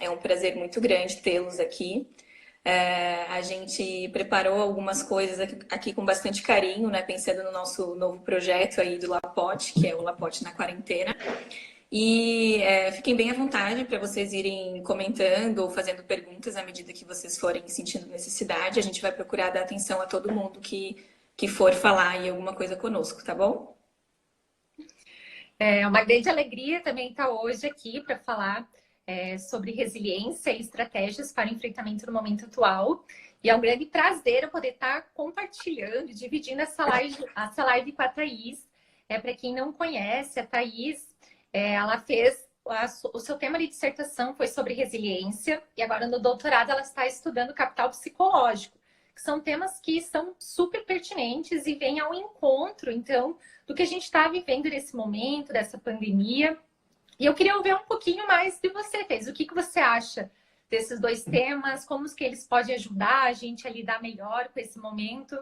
É um prazer muito grande tê-los aqui. A gente preparou algumas coisas aqui com bastante carinho, né? Pensando no nosso novo projeto aí do Lapote, que é o Lapote na Quarentena. E fiquem bem à vontade para vocês irem comentando ou fazendo perguntas à medida que vocês forem sentindo necessidade. A gente vai procurar dar atenção a todo mundo que for falar aí alguma coisa conosco, tá bom? É uma grande alegria também estar hoje aqui para falar sobre resiliência e estratégias para o enfrentamento no momento atual. E é um grande prazer eu poder estar compartilhando, dividindo essa live com a Thaís. Para quem não conhece, a Thaís, ela fez o seu tema de dissertação foi sobre resiliência e agora no doutorado ela está estudando capital psicológico, que são temas que são super pertinentes e vêm ao encontro, então, do que a gente está vivendo nesse momento, dessa pandemia. E eu queria ouvir um pouquinho mais de você, Thais. O que você acha desses dois temas? Como que eles podem ajudar a gente a lidar melhor com esse momento?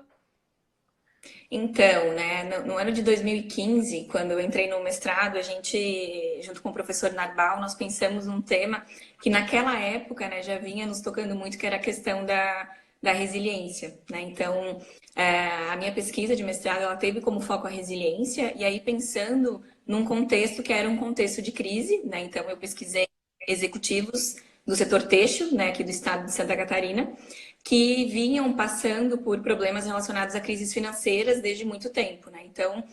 Então, né, no ano de 2015, quando eu entrei no mestrado, a gente, junto com o professor Narbal, nós pensamos num tema que naquela época, né, já vinha nos tocando muito, que era a questão da resiliência, né? Então, a minha pesquisa de mestrado, ela teve como foco a resiliência, e aí pensando num contexto que era um contexto de crise, né? Então, eu pesquisei executivos do setor têxtil, né, aqui do estado de Santa Catarina, que vinham passando por problemas relacionados a crises financeiras desde muito tempo, né? Então,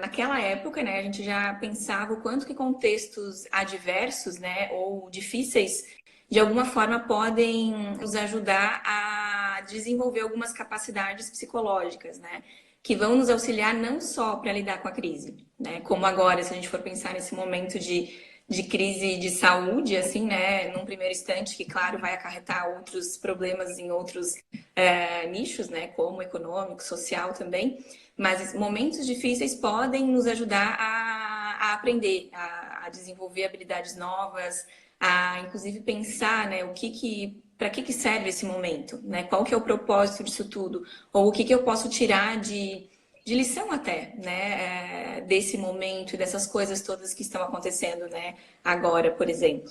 naquela época, né, a gente já pensava o quanto que contextos adversos, né, ou difíceis, de alguma forma podem nos ajudar a desenvolver algumas capacidades psicológicas, né, que vão nos auxiliar não só para lidar com a crise, né, como agora, se a gente for pensar nesse momento de crise de saúde, assim, né, num primeiro instante, que, claro, vai acarretar outros problemas em outros nichos, né, como econômico, social também, mas momentos difíceis podem nos ajudar a aprender, a desenvolver habilidades novas, a, inclusive, pensar, né, para que serve esse momento, né, qual que é o propósito disso tudo, ou o que eu posso tirar de lição até, né, desse momento e dessas coisas todas que estão acontecendo, né, agora, por exemplo.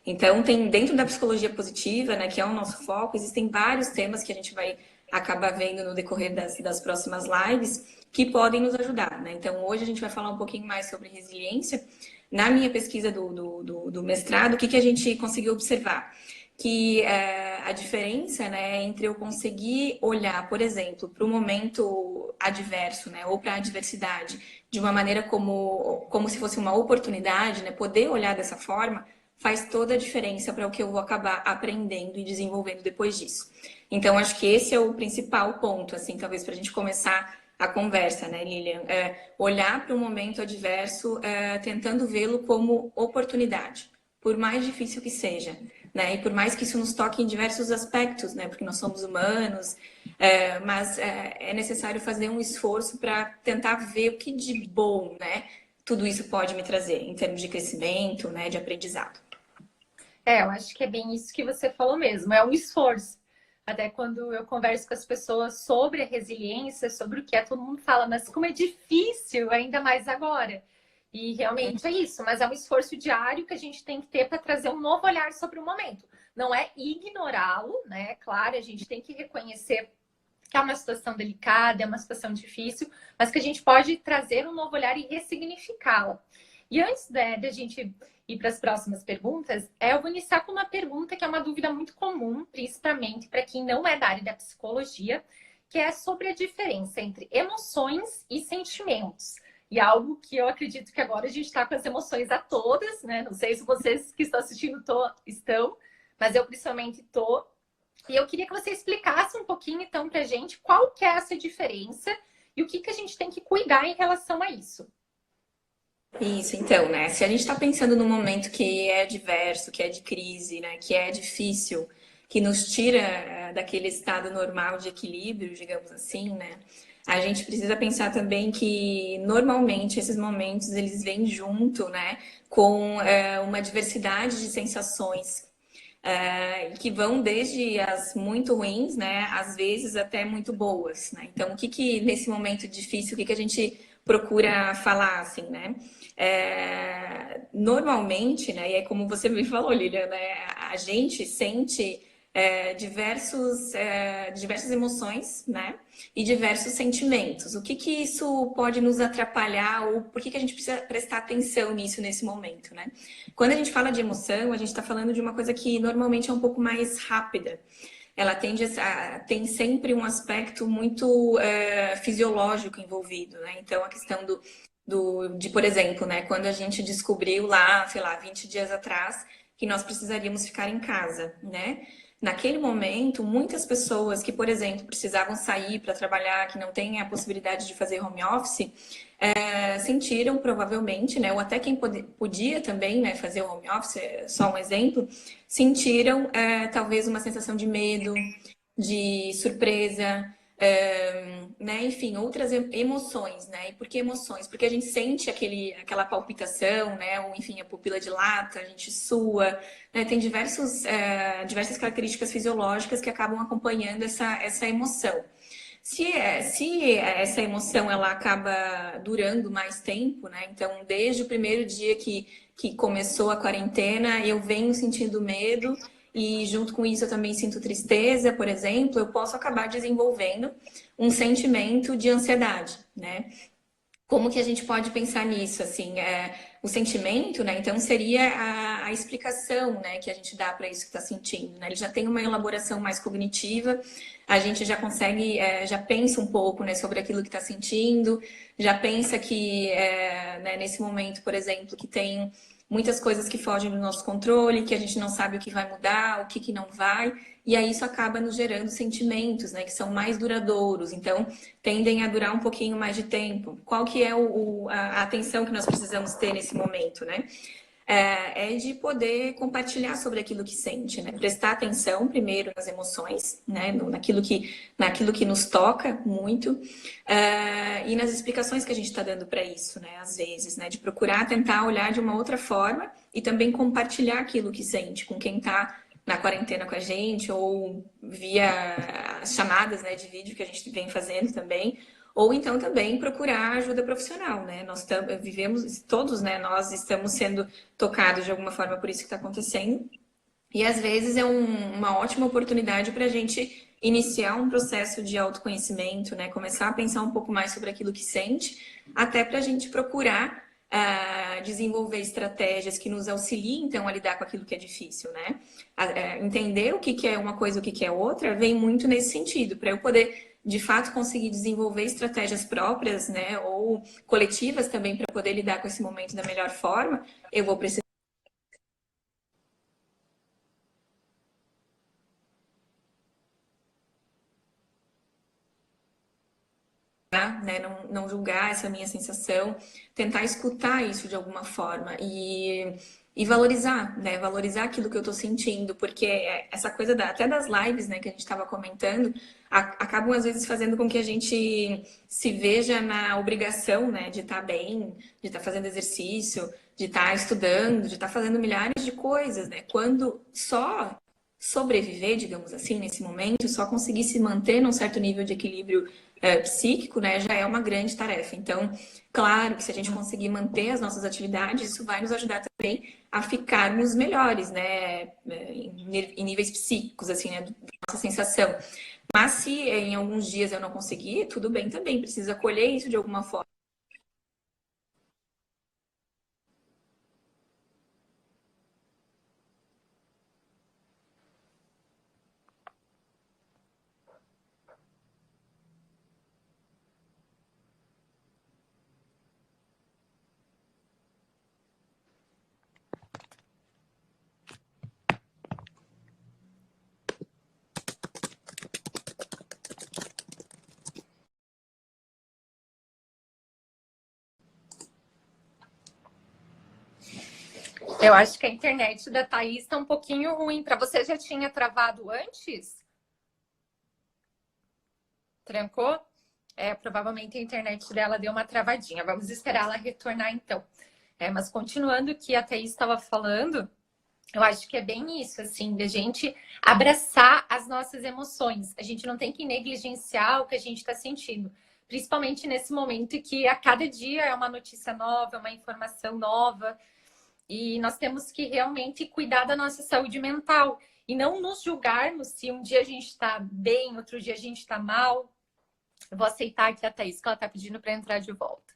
Então, tem dentro da psicologia positiva, né, que é o nosso foco, existem vários temas que a gente vai acabar vendo no decorrer das próximas lives que podem nos ajudar, né? Então, hoje a gente vai falar um pouquinho mais sobre resiliência. Na minha pesquisa do mestrado, o que a gente conseguiu observar? Que a diferença, né, entre eu conseguir olhar, por exemplo, para o momento adverso, né, ou para a adversidade, de uma maneira como se fosse uma oportunidade, né, poder olhar dessa forma, faz toda a diferença para o que eu vou acabar aprendendo e desenvolvendo depois disso. Então, acho que esse é o principal ponto, assim, talvez para a gente começar a conversa, né, Lilian? Olhar para o momento adverso, tentando vê-lo como oportunidade, por mais difícil que seja, né? E por mais que isso nos toque em diversos aspectos, né? Porque nós somos humanos, mas é necessário fazer um esforço para tentar ver o que de bom, né? Tudo isso pode me trazer em termos de crescimento, né? De aprendizado. Eu acho que é bem isso que você falou mesmo, é um esforço. Até quando eu converso com as pessoas sobre a resiliência, sobre o que é, todo mundo fala, mas como é difícil, ainda mais agora. E realmente é isso, mas é um esforço diário que a gente tem que ter para trazer um novo olhar sobre o momento. Não é ignorá-lo, né? Claro, a gente tem que reconhecer que é uma situação delicada, é uma situação difícil, mas que a gente pode trazer um novo olhar e ressignificá-la. E antes de a gente ir para as próximas perguntas, eu vou iniciar com uma pergunta que é uma dúvida muito comum, principalmente para quem não é da área da psicologia, que é sobre a diferença entre emoções e sentimentos. E algo que eu acredito que agora a gente está com as emoções a todas, né? Não sei se vocês que estão assistindo estão, mas eu principalmente estou. E eu queria que você explicasse um pouquinho, então, para a gente qual que é essa diferença e o que a gente tem que cuidar em relação a isso. Isso, então, né? Se a gente está pensando num momento que é adverso, que é de crise, né? Que é difícil, que nos tira daquele estado normal de equilíbrio, digamos assim, né? A gente precisa pensar também que normalmente esses momentos eles vêm junto, né? Com uma diversidade de sensações que vão desde as muito ruins, né, às vezes até muito boas, né? Então, nesse momento difícil, o que a gente procura falar, assim, né? Normalmente, né, e é como você me falou, Lilian, né, a gente sente diversas emoções, né, e diversos sentimentos. O que que isso pode nos atrapalhar ou por que que a gente precisa prestar atenção nisso nesse momento, né? Quando a gente fala de emoção, a gente está falando de uma coisa que normalmente é um pouco mais rápida. Ela tem sempre um aspecto muito fisiológico envolvido, né? Então, a questão de, por exemplo, né, quando a gente descobriu lá, sei lá, 20 dias atrás, que nós precisaríamos ficar em casa, né? Naquele momento, muitas pessoas que, por exemplo, precisavam sair para trabalhar, que não têm a possibilidade de fazer home office, sentiram provavelmente, né, ou até quem podia também, né, fazer o home office, só um exemplo, sentiram talvez uma sensação de medo, de surpresa, né, enfim, outras emoções, né? E por que emoções? Porque a gente sente aquela palpitação, né? Ou enfim, a pupila dilata, a gente sua, né? Tem diversas características fisiológicas que acabam acompanhando essa emoção. Se essa emoção ela acaba durando mais tempo, né? Então, desde o primeiro dia que começou a quarentena, eu venho sentindo medo e junto com isso eu também sinto tristeza, por exemplo, eu posso acabar desenvolvendo um sentimento de ansiedade, né? Como que a gente pode pensar nisso? Assim, o sentimento, né? Então seria a explicação, né, que a gente dá para isso que está sentindo, né? Ele já tem uma elaboração mais cognitiva, a gente já consegue, já pensa um pouco, né, sobre aquilo que está sentindo, já pensa que, né, nesse momento, por exemplo, que tem muitas coisas que fogem do nosso controle, que a gente não sabe o que vai mudar, o que, que não vai, e aí isso acaba nos gerando sentimentos, né, que são mais duradouros. Então, tendem a durar um pouquinho mais de tempo. Qual que é a atenção que nós precisamos ter nesse momento, né? É de poder compartilhar sobre aquilo que sente, né? Prestar atenção primeiro nas emoções, né? Naquilo que nos toca muito, e nas explicações que a gente está dando para isso, né? Às vezes, né? De procurar tentar olhar de uma outra forma e também compartilhar aquilo que sente com quem está na quarentena com a gente, ou via as chamadas, né, de vídeo que a gente vem fazendo também, ou então também procurar ajuda profissional, né? Nós vivemos, todos, né, nós estamos sendo tocados de alguma forma por isso que está acontecendo, e às vezes é uma ótima oportunidade para a gente iniciar um processo de autoconhecimento, né? Começar a pensar um pouco mais sobre aquilo que sente, até para a gente procurar desenvolver estratégias que nos auxiliem, então, a lidar com aquilo que é difícil, né? Entender o que, que é uma coisa e o que, que é outra vem muito nesse sentido, para eu poder, de fato, conseguir desenvolver estratégias próprias, né? Ou coletivas também, para poder lidar com esse momento da melhor forma, eu vou precisar, né? Não julgar essa minha sensação, tentar escutar isso de alguma forma e valorizar, né? Valorizar aquilo que eu tô sentindo, porque essa coisa até das lives, né, que a gente estava comentando, acabam às vezes fazendo com que a gente se veja na obrigação, né, de estar bem, de estar fazendo exercício, de estar estudando, de estar fazendo milhares de coisas, né? Quando só sobreviver, digamos assim, nesse momento, só conseguir se manter num certo nível de equilíbrio psíquico, né, já é uma grande tarefa. Então, claro que se a gente conseguir manter as nossas atividades, isso vai nos ajudar também a ficarmos melhores, né, em níveis psíquicos, assim, né, da nossa sensação. Mas se em alguns dias eu não conseguir, tudo bem também, preciso acolher isso de alguma forma. Eu acho que a internet da Thaís está um pouquinho ruim. Para você já tinha travado antes? Trancou? Provavelmente a internet dela deu uma travadinha. Vamos esperar ela retornar então. Mas continuando o que a Thaís estava falando, eu acho que é bem isso, assim, da gente abraçar as nossas emoções. A gente não tem que negligenciar o que a gente está sentindo. principalmente nesse momento em que a cada dia é uma notícia nova, uma informação nova, e nós temos que realmente cuidar da nossa saúde mental e não nos julgarmos se um dia a gente está bem, outro dia a gente está mal. Eu vou aceitar aqui a Thaís, que ela está pedindo para entrar de volta.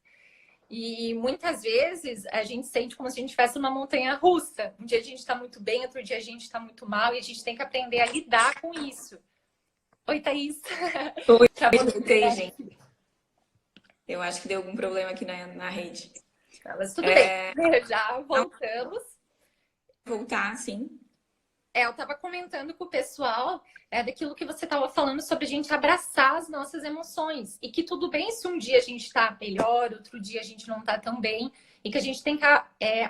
E muitas vezes a gente sente como se a gente estivesse numa montanha russa. Um dia a gente está muito bem, outro dia a gente está muito mal, e a gente tem que aprender a lidar com isso. Oi, Thaís. Oi, Tá voltei, gente. Eu acho que deu algum problema aqui na rede. Mas tudo bem, já voltamos. Voltar, sim. Eu estava comentando com o pessoal daquilo que você estava falando sobre a gente abraçar as nossas emoções. E que tudo bem se um dia a gente está melhor, outro dia a gente não está tão bem. E que a gente tem que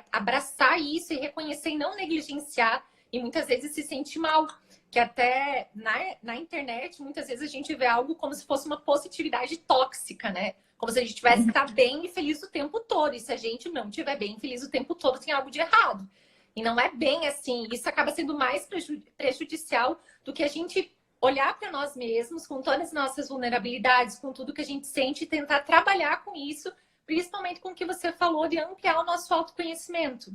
abraçar isso e reconhecer e não negligenciar. E muitas vezes se sentir mal. Que até na internet, muitas vezes a gente vê algo como se fosse uma positividade tóxica, né? Como se a gente tivesse que estar bem e feliz o tempo todo. E se a gente não estiver bem e feliz o tempo todo, tem algo de errado. E não é bem assim. Isso acaba sendo mais prejudicial do que a gente olhar para nós mesmos, com todas as nossas vulnerabilidades, com tudo que a gente sente e tentar trabalhar com isso, principalmente com o que você falou de ampliar o nosso autoconhecimento.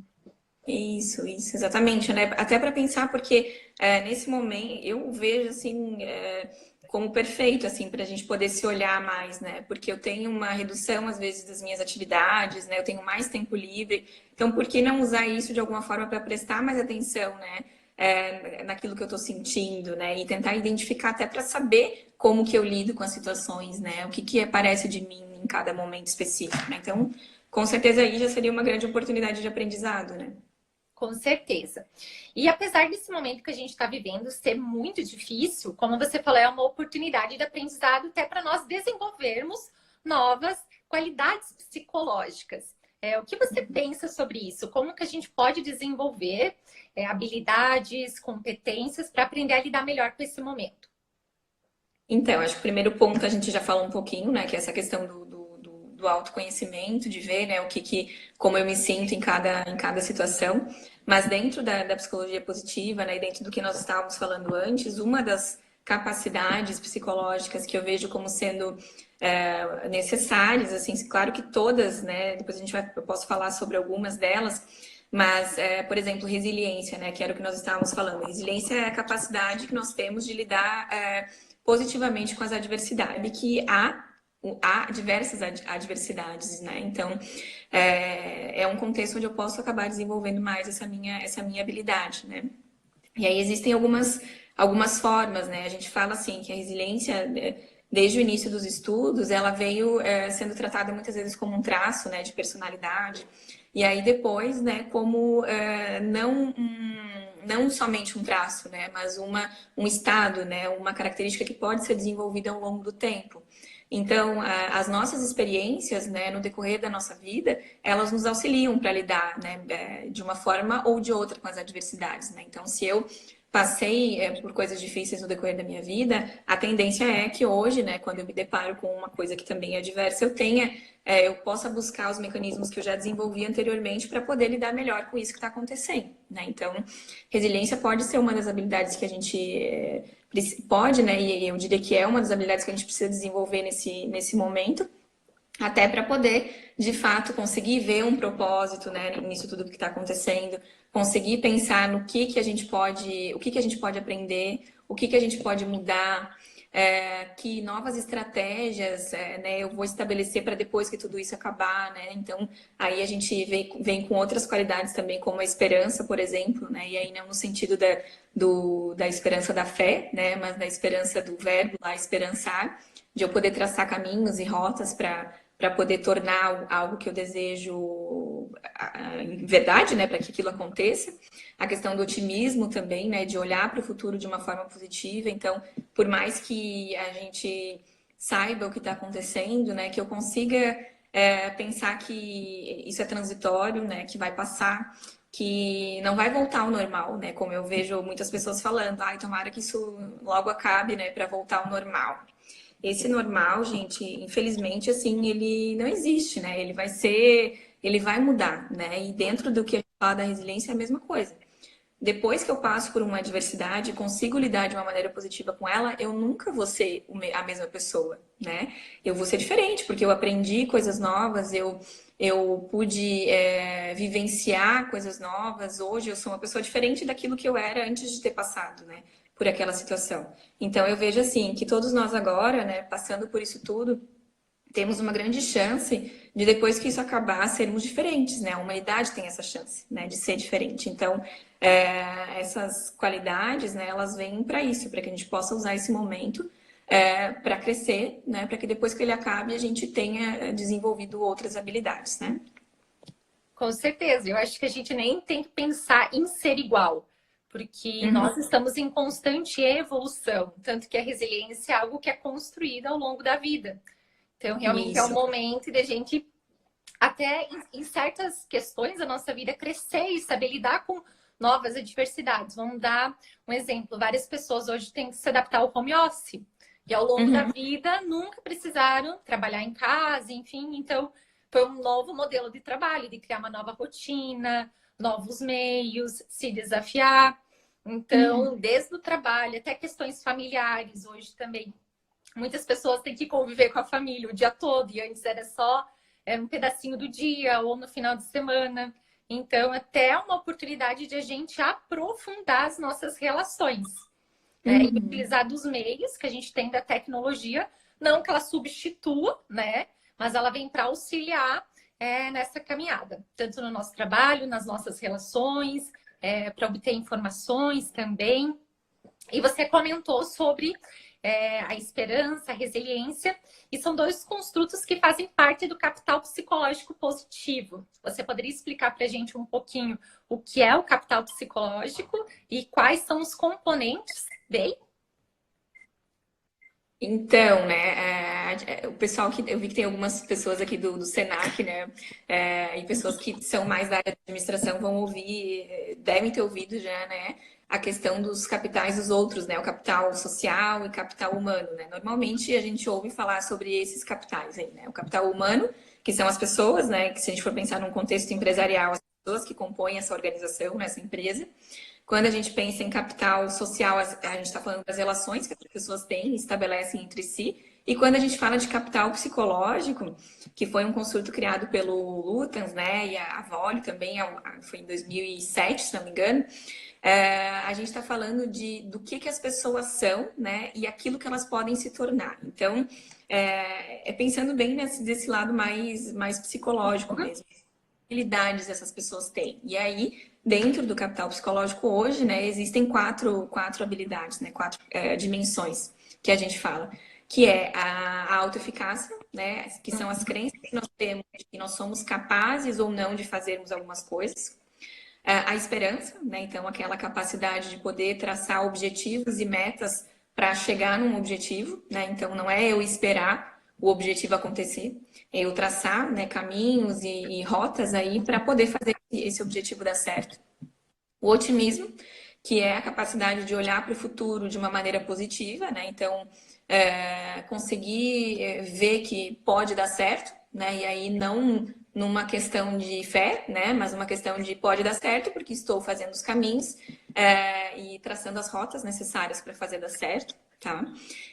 Isso, exatamente, né? Até para pensar, porque nesse momento eu vejo assim como perfeito, assim, para a gente poder se olhar mais, né? Porque eu tenho uma redução, às vezes, das minhas atividades, né? Eu tenho mais tempo livre. Então, por que não usar isso de alguma forma para prestar mais atenção, né? Naquilo que eu estou sentindo, né? E tentar identificar até para saber como que eu lido com as situações, né? O que aparece de mim em cada momento específico, né? Então, com certeza aí já seria uma grande oportunidade de aprendizado, né? Com certeza. E apesar desse momento que a gente está vivendo ser muito difícil, como você falou, é uma oportunidade de aprendizado até para nós desenvolvermos novas qualidades psicológicas. O que você pensa sobre isso? Como que a gente pode desenvolver habilidades, competências para aprender a lidar melhor com esse momento? Então, acho que o primeiro ponto a gente já falou um pouquinho, né? Que é essa questão do autoconhecimento, de ver, né, como eu me sinto em cada situação. Mas dentro da psicologia positiva, né, e dentro do que nós estávamos falando antes, uma das capacidades psicológicas que eu vejo como sendo necessárias, assim, claro que todas, né, depois eu posso falar sobre algumas delas, mas, por exemplo, resiliência, né, que era o que nós estávamos falando. Resiliência é a capacidade que nós temos de lidar positivamente com as adversidades, que há diversas adversidades, né? Então, é um contexto onde eu posso acabar desenvolvendo mais essa minha habilidade, né? E aí existem algumas formas, né? A gente fala assim que a resiliência, desde o início dos estudos, ela veio sendo tratada muitas vezes como um traço, né, de personalidade. E aí depois, né, como não somente um traço, né, mas um estado, né, uma característica que pode ser desenvolvida ao longo do tempo. Então, as nossas experiências, né, no decorrer da nossa vida, elas nos auxiliam para lidar, né, de uma forma ou de outra com as adversidades, né? Então, se eu passei por coisas difíceis no decorrer da minha vida, a tendência é que hoje, né, quando eu me deparo com uma coisa que também é adversa, eu possa buscar os mecanismos que eu já desenvolvi anteriormente para poder lidar melhor com isso que está acontecendo, né? Então, resiliência pode ser uma das habilidades que a gente pode, né, e eu diria que é uma das habilidades que a gente precisa desenvolver nesse momento, até para poder, de fato, conseguir ver um propósito, né, nisso tudo que está acontecendo, conseguir pensar no que a gente pode, o que a gente pode aprender, o que a gente pode mudar, que novas estratégias, né, eu vou estabelecer para depois que tudo isso acabar, né? Então, aí a gente vem com outras qualidades também, como a esperança, por exemplo, né? E aí não no sentido da esperança da fé, né? Mas da esperança do verbo lá, esperançar, de eu poder traçar caminhos e rotas para poder tornar algo que eu desejo verdade, né, para que aquilo aconteça. A questão do otimismo também, né, de olhar para o futuro de uma forma positiva. Então, por mais que a gente saiba o que está acontecendo, né, que eu consiga pensar que isso é transitório, né, que vai passar, que não vai voltar ao normal, né, como eu vejo muitas pessoas falando, ai, tomara que isso logo acabe, né, para voltar ao normal. Esse normal, gente, infelizmente, assim, ele não existe, né? Ele vai mudar, né? E dentro do que a gente fala da resiliência é a mesma coisa. depois que eu passo por uma adversidade, consigo lidar de uma maneira positiva com ela, eu nunca vou ser a mesma pessoa, né? Eu vou ser diferente, porque eu aprendi coisas novas, eu pude vivenciar coisas novas. Hoje eu sou uma pessoa diferente daquilo que eu era antes de ter passado, né? Por aquela situação. Então eu vejo assim que todos nós agora, né, passando por isso tudo, temos uma grande chance de, depois que isso acabar, sermos diferentes, né? A humanidade tem essa chance, né, de ser diferente. Então, essas qualidades, né, elas vêm para isso, para que a gente possa usar esse momento para crescer, né, para que depois que ele acabe a gente tenha desenvolvido outras habilidades, né? Com certeza. Eu acho que a gente nem tem que pensar em ser igual, porque Uhum. nós estamos em constante evolução, tanto que a resiliência é algo que é construído ao longo da vida. Então, realmente é um Isso. momento de a gente, até em certas questões da nossa vida, crescer e saber lidar com novas adversidades. Vamos dar um exemplo. Várias pessoas hoje têm que se adaptar ao home office. E ao longo da Uhum. vida nunca precisaram trabalhar em casa, enfim. Então, foi um novo modelo de trabalho, de criar uma nova rotina, novos meios, se desafiar. Então, Uhum. desde o trabalho até questões familiares, hoje também muitas pessoas têm que conviver com a família o dia todo, e antes era só um pedacinho do dia ou no final de semana. Então, até uma oportunidade de a gente aprofundar as nossas relações, né? E Uhum. utilizar dos meios que a gente tem da tecnologia, não que ela substitua, né? Mas ela vem para auxiliar nessa caminhada, tanto no nosso trabalho, nas nossas relações, para obter informações também. E você comentou sobre a esperança, a resiliência, e são dois construtos que fazem parte do capital psicológico positivo. Você poderia explicar para a gente um pouquinho o que é o capital psicológico e quais são os componentes dele? Então, né, o pessoal que eu vi que tem algumas pessoas aqui do Senac, né, e pessoas que são mais da área de administração vão ouvir, devem ter ouvido já, né, a questão dos capitais dos outros, né, o capital social e capital humano, né. Normalmente a gente ouve falar sobre esses capitais aí, né, o capital humano, que são as pessoas, né, que se a gente for pensar num contexto empresarial, as pessoas que compõem essa organização, né, essa empresa. Quando a gente pensa em capital social, a gente está falando das relações que as pessoas têm e estabelecem entre si. E quando a gente fala de capital psicológico, que foi um construto criado pelo Lutáns, né, e a Vole também, foi em 2007, se não me engano, a gente está falando do que as pessoas são, né, e aquilo que elas podem se tornar. Então, pensando bem desse lado mais psicológico mesmo, habilidades essas pessoas têm. E aí, dentro do capital psicológico hoje, né, existem quatro habilidades, né, quatro dimensões que a gente fala, que é a autoeficácia, né, que são as crenças que nós temos de que nós somos capazes ou não de fazermos algumas coisas. A esperança, né, então aquela capacidade de poder traçar objetivos e metas para chegar num objetivo, né, então não é eu esperar o objetivo acontecer, é eu traçar, né, caminhos e rotas aí para poder fazer esse objetivo dar certo. O otimismo, que é a capacidade de olhar para o futuro de uma maneira positiva, né? Então, conseguir ver que pode dar certo, né? E aí não numa questão de fé, né? Mas uma questão de pode dar certo porque estou fazendo os caminhos e traçando as rotas necessárias para fazer dar certo. Tá?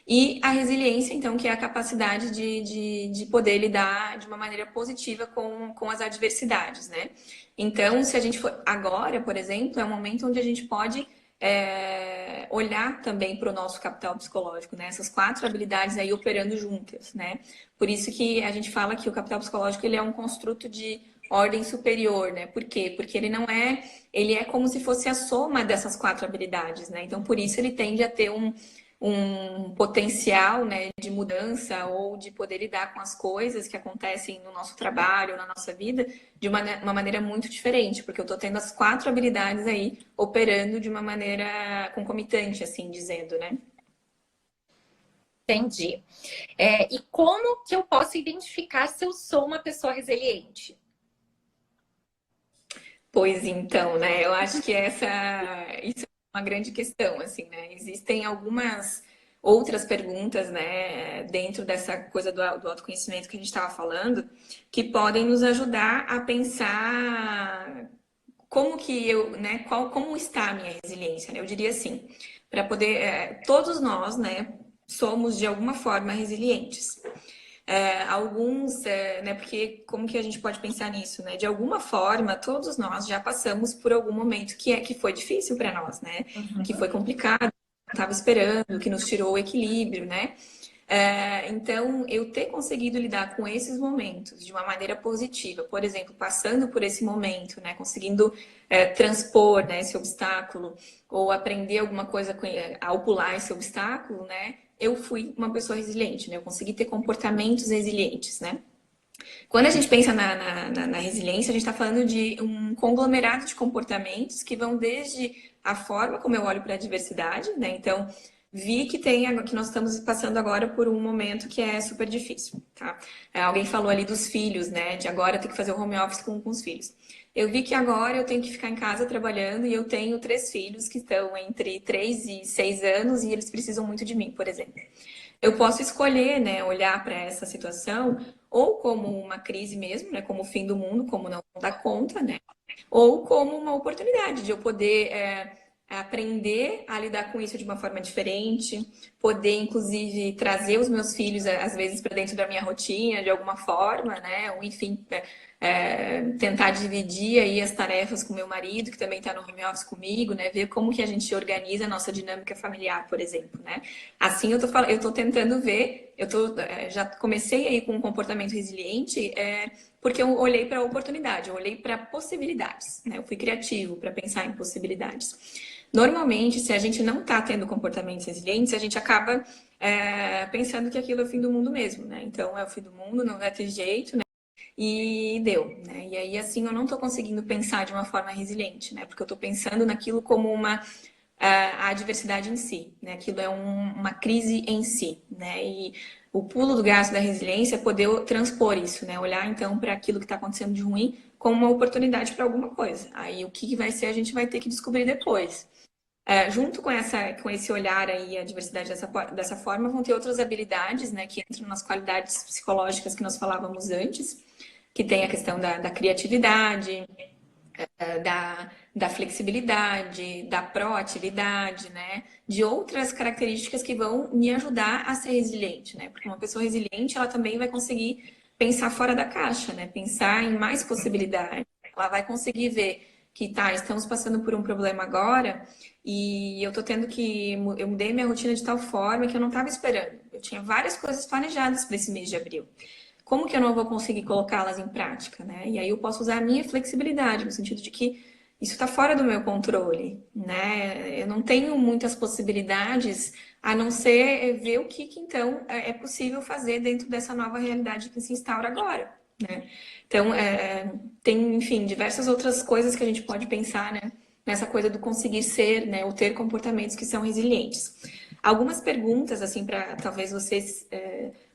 E a resiliência, então, que é a capacidade de poder lidar de uma maneira positiva com as adversidades, né? Então, se a gente for agora, por exemplo, é um momento onde a gente pode olhar também para o nosso capital psicológico, né? Essas quatro habilidades aí operando juntas, né? Por isso que a gente fala que o capital psicológico ele é um construto de ordem superior, né? Por quê? Porque ele é como se fosse a soma dessas quatro habilidades, né? Então, por isso ele tende a ter um potencial, né, de mudança ou de poder lidar com as coisas que acontecem no nosso trabalho, na nossa vida, de uma maneira muito diferente, porque eu estou tendo as quatro habilidades aí operando de uma maneira concomitante, assim dizendo, né? Entendi. E como que eu posso identificar se eu sou uma pessoa resiliente? Pois então, né? Eu acho que isso é uma grande questão, assim, né? Existem algumas outras perguntas, né, dentro dessa coisa do autoconhecimento que a gente estava falando, que podem nos ajudar a pensar como que eu, né, como está a minha resiliência, né? Eu diria assim, para poder, todos nós, né, somos de alguma forma resilientes. Alguns, né, porque como que a gente pode pensar nisso, né? De alguma forma, todos nós já passamos por algum momento que foi difícil para nós, né? Que foi complicado, estava esperando, que nos tirou o equilíbrio, né? Então, eu ter conseguido lidar com esses momentos de uma maneira positiva, por exemplo, passando por esse momento, né, conseguindo transpor, né, esse obstáculo, ou aprender alguma coisa ao pular esse obstáculo, né, eu fui uma pessoa resiliente, né, eu consegui ter comportamentos resilientes, né. Quando a gente pensa na resiliência, a gente está falando de um conglomerado de comportamentos que vão desde a forma como eu olho para a diversidade, né? Então, vi que nós estamos passando agora por um momento que é super difícil, tá? Alguém falou ali dos filhos, né? De agora ter que fazer o home office com os filhos. Eu vi que agora eu tenho que ficar em casa trabalhando e eu tenho 3 filhos que estão entre 3 e 6 anos e eles precisam muito de mim, por exemplo. Eu posso escolher, né, olhar para essa situação ou como uma crise mesmo, né, como o fim do mundo, como não dar conta, né, ou como uma oportunidade de eu poder aprender a lidar com isso de uma forma diferente, poder inclusive trazer os meus filhos às vezes para dentro da minha rotina de alguma forma, né, ou enfim tentar dividir aí as tarefas com meu marido que também está no home office comigo, né, ver como que a gente organiza a nossa dinâmica familiar, por exemplo, né. Assim eu tô tentando ver, já comecei aí com um comportamento resiliente. Porque eu olhei para a oportunidade, eu olhei para possibilidades, né? Eu fui criativo para pensar em possibilidades. Normalmente, se a gente não está tendo comportamentos resilientes, a gente acaba pensando que aquilo é o fim do mundo mesmo, né? Então, é o fim do mundo, não vai ter jeito, né? E deu, né? E aí, assim, eu não estou conseguindo pensar de uma forma resiliente, né? Porque eu estou pensando naquilo como a adversidade em si, né? Aquilo é uma crise em si, né? E o pulo do gato da resiliência é poder transpor isso, né? Olhar então para aquilo que está acontecendo de ruim como uma oportunidade para alguma coisa. Aí o que vai ser a gente vai ter que descobrir depois. Junto com esse olhar aí, a diversidade dessa forma, vão ter outras habilidades, né? Que entram nas qualidades psicológicas que nós falávamos antes, que tem a questão da criatividade, da flexibilidade, da proatividade, né? De outras características que vão me ajudar a ser resiliente, né? Porque uma pessoa resiliente, ela também vai conseguir pensar fora da caixa, né? Pensar em mais possibilidades. Ela vai conseguir ver que, tá, estamos passando por um problema agora e eu tô tendo que... Eu mudei minha rotina de tal forma que eu não estava esperando. Eu tinha várias coisas planejadas para esse mês de abril. Como que eu não vou conseguir colocá-las em prática, né? E aí eu posso usar a minha flexibilidade, no sentido de que isso está fora do meu controle, né? Eu não tenho muitas possibilidades a não ser ver o que então é possível fazer dentro dessa nova realidade que se instaura agora, né? Então, tem, enfim, diversas outras coisas que a gente pode pensar, né? Nessa coisa do conseguir ser, né? Ou ter comportamentos que são resilientes. Algumas perguntas, assim, para talvez vocês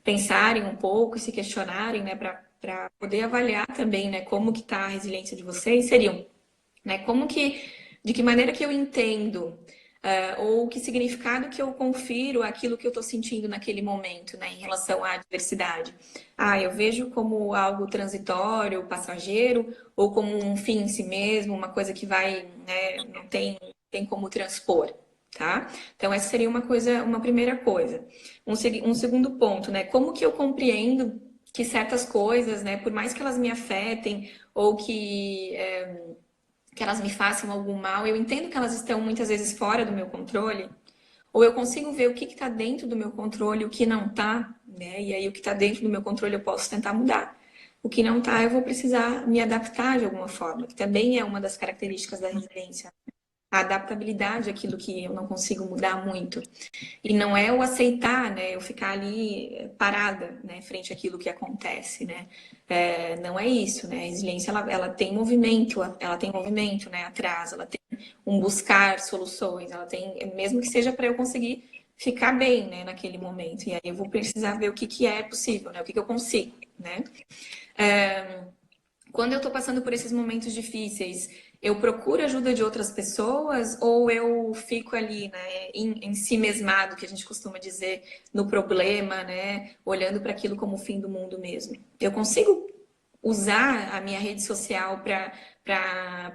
pensarem um pouco e se questionarem, né? Para poder avaliar também, né? Como que está a resiliência de vocês, seriam, né? De que maneira que eu entendo, ou que significado que eu confiro aquilo que eu estou sentindo naquele momento, né? Em relação à adversidade. Eu vejo como algo transitório, passageiro, ou como um fim em si mesmo, uma coisa que vai, né? Não tem como transpor. Tá? Então, essa seria uma primeira coisa. Um segundo ponto, né? Como que eu compreendo que certas coisas, né, por mais que elas me afetem ou que elas me façam algum mal, eu entendo que elas estão muitas vezes fora do meu controle, ou eu consigo ver o que está dentro do meu controle e o que não está, né? E aí o que está dentro do meu controle eu posso tentar mudar. O que não está, eu vou precisar me adaptar de alguma forma, que também é uma das características da resiliência. A adaptabilidade, aquilo que eu não consigo mudar muito. E não é o aceitar, né? Eu ficar ali parada, né? Frente àquilo que acontece, né? Não é isso, né? A resiliência, ela tem movimento, né? Atrás, ela tem um buscar soluções, ela tem, mesmo que seja para eu conseguir ficar bem, né? Naquele momento. E aí eu vou precisar ver o que é possível, né? O que eu consigo, né? Quando eu estou passando por esses momentos difíceis, eu procuro ajuda de outras pessoas ou eu fico ali, né, em si mesmado, que a gente costuma dizer, no problema, né, olhando para aquilo como o fim do mundo mesmo? Eu consigo usar a minha rede social para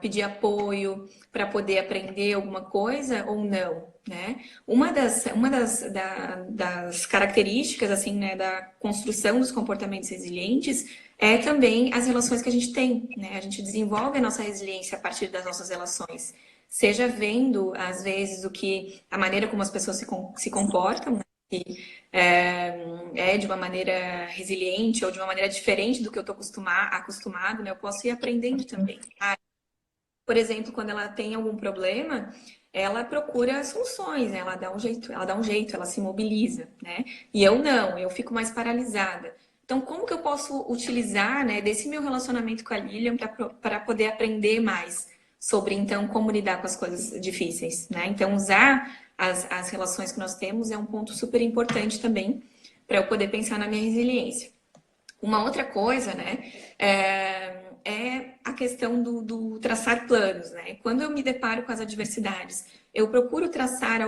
pedir apoio, para poder aprender alguma coisa ou não, né? Das características, assim, né, da construção dos comportamentos resilientes é também as relações que a gente tem, né? A gente desenvolve a nossa resiliência a partir das nossas relações, seja vendo, às vezes, a maneira como as pessoas se comportam, né? De uma maneira resiliente ou de uma maneira diferente do que eu estou acostumado, né? Eu posso ir aprendendo também. Por exemplo, quando ela tem algum problema, ela procura soluções, né? Ela se mobiliza, né? E eu não, eu fico mais paralisada. Então, como que eu posso utilizar, né, desse meu relacionamento com a Lilian para poder aprender mais sobre, então, como lidar com as coisas difíceis, né? Então, usar as relações que nós temos é um ponto super importante também para eu poder pensar na minha resiliência. Uma outra coisa, né, é a questão do traçar planos, né? Quando eu me deparo com as adversidades, eu procuro traçar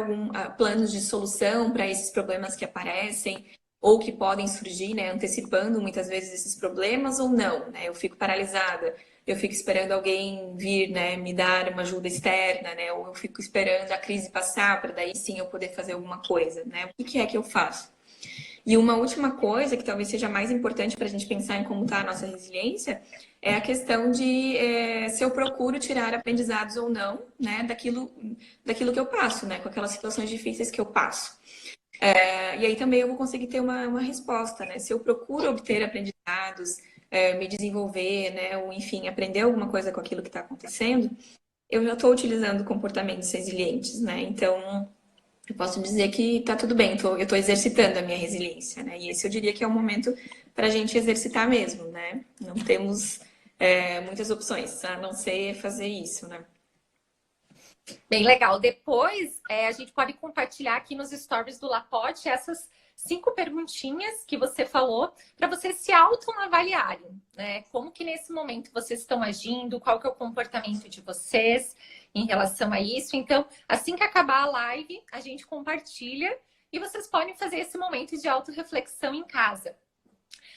planos de solução para esses problemas que aparecem ou que podem surgir, né, antecipando muitas vezes esses problemas ou não, né? Eu fico paralisada, eu fico esperando alguém vir, né, me dar uma ajuda externa, né? Ou eu fico esperando a crise passar para daí sim eu poder fazer alguma coisa, né? O que é que eu faço? E uma última coisa, que talvez seja mais importante para a gente pensar em como está a nossa resiliência, é a questão de se eu procuro tirar aprendizados ou não, né, daquilo que eu passo, né, com aquelas situações difíceis que eu passo. E aí também eu vou conseguir ter uma resposta, né? Se eu procuro obter aprendizados, me desenvolver, né, ou enfim, aprender alguma coisa com aquilo que está acontecendo, eu já estou utilizando comportamentos resilientes, né? Então, eu posso dizer que tá tudo bem, eu estou exercitando a minha resiliência, né? E esse eu diria que é o momento para a gente exercitar mesmo, né? Não temos muitas opções, a não ser fazer isso, né? Bem legal. Depois, a gente pode compartilhar aqui nos stories do Lapote essas 5 perguntinhas que você falou para vocês se autoavaliarem, né? Como que nesse momento vocês estão agindo, qual que é o comportamento de vocês em relação a isso. Então, assim que acabar a live, a gente compartilha e vocês podem fazer esse momento de autorreflexão em casa.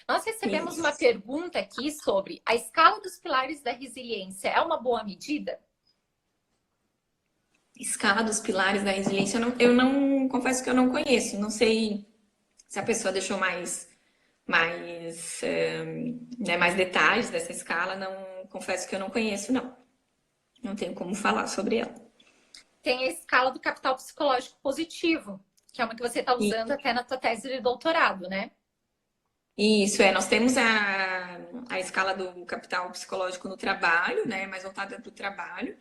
Nós recebemos uma pergunta aqui sobre a escala dos pilares da resiliência. É uma boa medida? Escala dos pilares da resiliência, eu não confesso que eu não conheço. Não sei se a pessoa deixou mais detalhes dessa escala. Não confesso que eu não conheço, não. Não tenho como falar sobre ela. Tem a escala do capital psicológico positivo, que é uma que você está usando até na tua tese de doutorado, né? Isso, nós temos a escala do capital psicológico no trabalho, né? Mais voltada para o trabalho,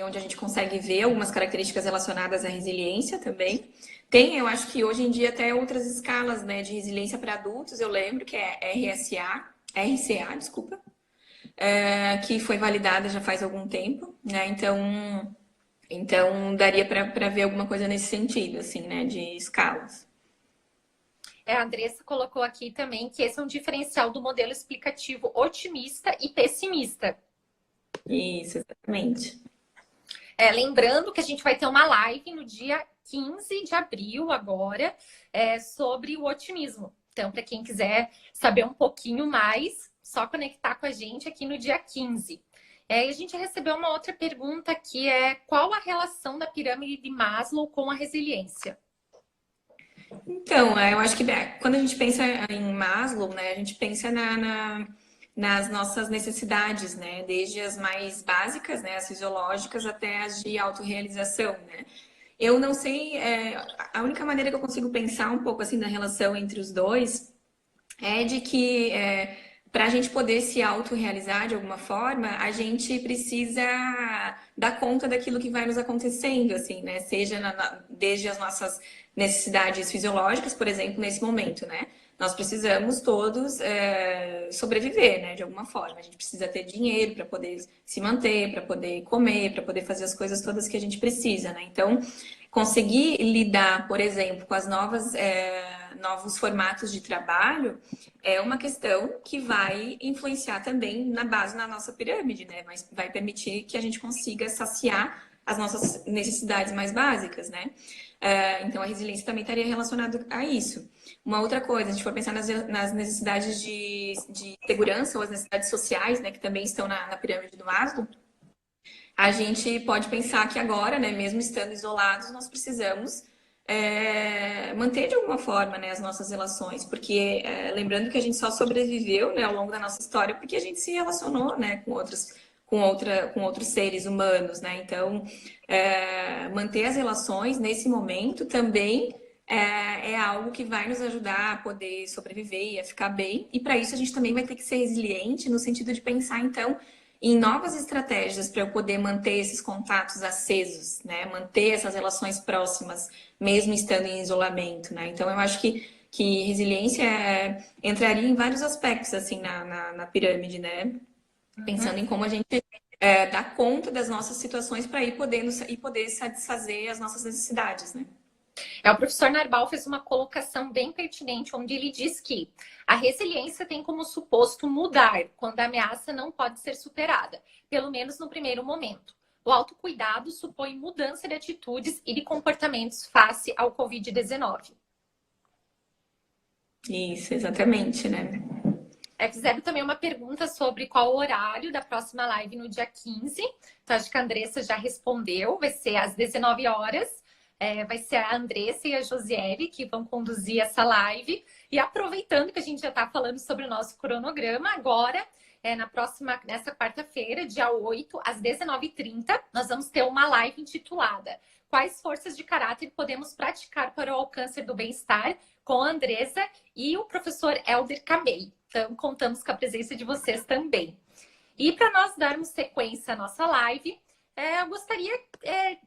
onde a gente consegue ver algumas características relacionadas à resiliência também. Tem, eu acho que hoje em dia até outras escalas, né, de resiliência para adultos, eu lembro que é RCA, desculpa, que foi validada já faz algum tempo, né? Então daria para ver alguma coisa nesse sentido, assim, né, de escalas. A Andressa colocou aqui também que esse é um diferencial do modelo explicativo otimista e pessimista. Isso, exatamente. Lembrando que a gente vai ter uma live no dia 15 de abril agora, sobre o otimismo. Então, para quem quiser saber um pouquinho mais, só conectar com a gente aqui no dia 15. E a gente recebeu uma outra pergunta que é: qual a relação da pirâmide de Maslow com a resiliência? Então, eu acho que quando a gente pensa em Maslow, né, a gente pensa nas nossas necessidades, né, desde as mais básicas, né, as fisiológicas, até as de autorrealização, né. Eu não sei, a única maneira que eu consigo pensar um pouco assim na relação entre os dois é de que para a gente poder se autorrealizar de alguma forma, a gente precisa dar conta daquilo que vai nos acontecendo, assim, né? Seja desde as nossas necessidades fisiológicas, por exemplo, nesse momento, né? Nós precisamos todos sobreviver, né? De alguma forma. A gente precisa ter dinheiro para poder se manter, para poder comer, para poder fazer as coisas todas que a gente precisa, né? Então, conseguir lidar, por exemplo, com as novos formatos de trabalho é uma questão que vai influenciar também na base da nossa pirâmide, né? Mas vai permitir que a gente consiga saciar as nossas necessidades mais básicas, né? Então, a resiliência também estaria relacionada a isso. Uma outra coisa, a gente for pensar nas necessidades de segurança ou as necessidades sociais, né, que também estão na pirâmide do Maslow, a gente pode pensar que agora, né, mesmo estando isolados, nós precisamos manter de alguma forma, né, as nossas relações, porque lembrando que a gente só sobreviveu, né, ao longo da nossa história porque a gente se relacionou, né, com outros seres humanos, né? Então, manter as relações nesse momento também é algo que vai nos ajudar a poder sobreviver e a ficar bem. E para isso a gente também vai ter que ser resiliente no sentido de pensar, então, em novas estratégias para eu poder manter esses contatos acesos, né? Manter essas relações próximas, mesmo estando em isolamento, né? Então, eu acho que resiliência entraria em vários aspectos, assim, na pirâmide, né? Pensando em como a gente dá conta das nossas situações para ir poder satisfazer as nossas necessidades, né? O professor Narbal fez uma colocação bem pertinente, onde ele diz que a resiliência tem como suposto mudar quando a ameaça não pode ser superada, pelo menos no primeiro momento. O autocuidado supõe mudança de atitudes e de comportamentos face ao Covid-19. Isso, exatamente, né? Fizeram também uma pergunta sobre qual o horário da próxima live no dia 15. Então, acho que a Andressa já respondeu. Vai ser às 19 horas. Vai ser a Andressa e a Josiele que vão conduzir essa live. E aproveitando que a gente já está falando sobre o nosso cronograma, agora, nessa quarta-feira, dia 8, às 19h30, nós vamos ter uma live intitulada Quais forças de caráter podemos praticar para o alcance do bem-estar, com a Andressa e o professor Helder Camei. Então, contamos com a presença de vocês também. E para nós darmos sequência à nossa live, eu gostaria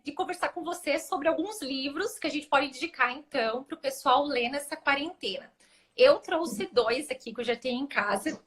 de conversar com vocês sobre alguns livros que a gente pode indicar, então, para o pessoal ler nessa quarentena. Eu trouxe 2 aqui que eu já tenho em casa,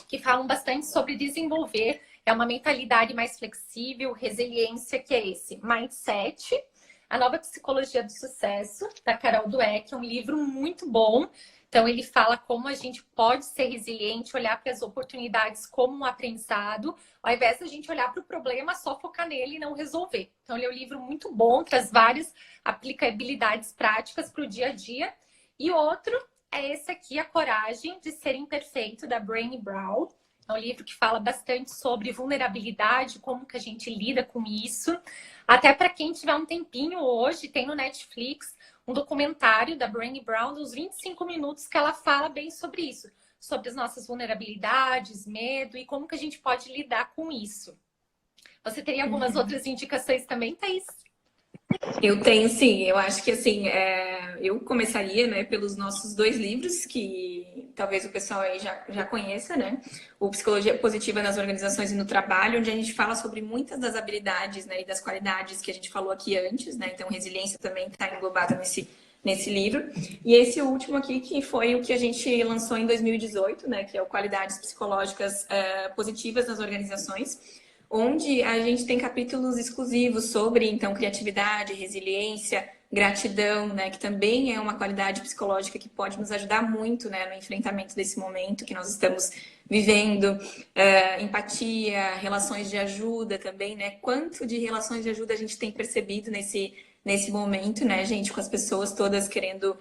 que falam bastante sobre desenvolver uma mentalidade mais flexível, resiliência, que é esse Mindset, A Nova Psicologia do Sucesso, da Carol Dweck, é um livro muito bom. Então, ele fala como a gente pode ser resiliente, olhar para as oportunidades como um aprendizado, ao invés de a gente olhar para o problema, só focar nele e não resolver. Então, ele é um livro muito bom, traz várias aplicabilidades práticas para o dia a dia. E outro é esse aqui, A Coragem de Ser Imperfeito, da Brené Brown. É um livro que fala bastante sobre vulnerabilidade, como que a gente lida com isso. Até para quem tiver um tempinho hoje, tem no Netflix um documentário da Brené Brown, dos 25 minutos, que ela fala bem sobre isso. Sobre as nossas vulnerabilidades, medo e como que a gente pode lidar com isso. Você teria algumas outras indicações também, Thaís? Eu tenho, sim. Eu acho que, assim, eu começaria, né, pelos nossos 2 livros, que talvez o pessoal aí já conheça, né? O Psicologia Positiva nas Organizações e no Trabalho, onde a gente fala sobre muitas das habilidades, né, e das qualidades que a gente falou aqui antes, né? Então, resiliência também está englobada nesse livro. E esse último aqui, que foi o que a gente lançou em 2018, né? Que é o Qualidades Psicológicas Positivas nas Organizações, onde a gente tem capítulos exclusivos sobre, então, criatividade, resiliência, gratidão, né, que também é uma qualidade psicológica que pode nos ajudar muito, né, no enfrentamento desse momento que nós estamos vivendo, empatia, relações de ajuda também, né, quanto de relações de ajuda a gente tem percebido nesse momento, né, gente, com as pessoas todas querendo,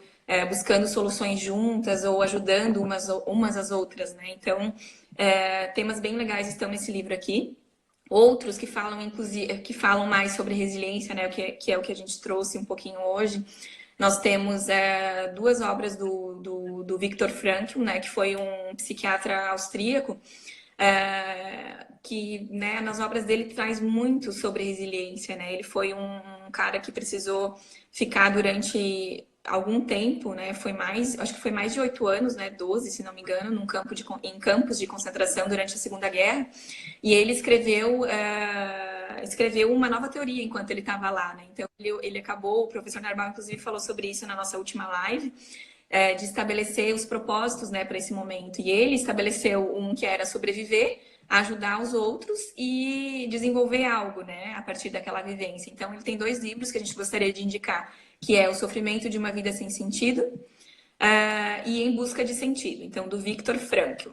buscando soluções juntas ou ajudando umas às outras, né, então, temas bem legais estão nesse livro aqui. Outros que falam, inclusive, que falam mais sobre resiliência, né, que é o que a gente trouxe um pouquinho hoje. Nós temos 2 obras do Viktor Frankl, né, que foi um psiquiatra austríaco, que, né, nas obras dele traz muito sobre resiliência, né? Ele foi um cara que precisou ficar durante algum tempo, né? Acho que foi mais de 8 anos, né? 12, se não me engano, em campos de concentração durante a Segunda Guerra. E ele escreveu uma nova teoria enquanto ele estava lá, né? Então ele acabou, o professor Narbal inclusive falou sobre isso na nossa última live, de estabelecer os propósitos, né, para esse momento. E ele estabeleceu um que era sobreviver, ajudar os outros e desenvolver algo, né, a partir daquela vivência. Então ele tem 2 livros que a gente gostaria de indicar, que é O Sofrimento de uma Vida Sem Sentido e Em Busca de Sentido, então do Viktor Frankl.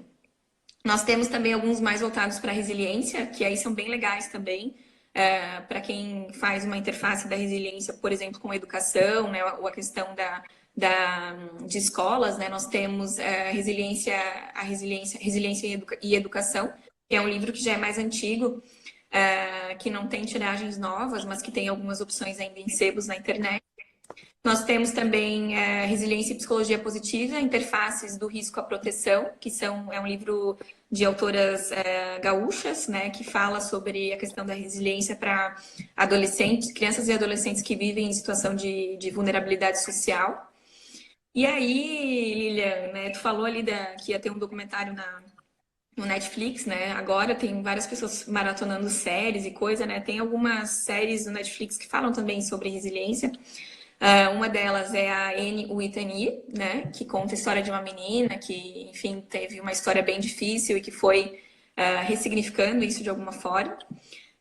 Nós temos também alguns mais voltados para a resiliência, que aí são bem legais também. para quem faz uma interface da resiliência, por exemplo, com a educação, né, ou a questão de escolas, né, nós temos Resiliência e Educação, que é um livro que já é mais antigo, que não tem tiragens novas, mas que tem algumas opções ainda em sebos na internet. Nós temos também Resiliência e Psicologia Positiva, Interfaces do Risco à Proteção, que é um livro de autoras gaúchas, né, que fala sobre a questão da resiliência para adolescentes, crianças e adolescentes que vivem em situação de vulnerabilidade social. E aí, Lilian, né, tu falou ali que ia ter um documentário no Netflix, né? Agora tem várias pessoas maratonando séries e coisa, né? Tem algumas séries no Netflix que falam também sobre resiliência. Uma delas é a Anne with an E, né? Que conta a história de uma menina que, enfim, teve uma história bem difícil e que foi ressignificando isso de alguma forma.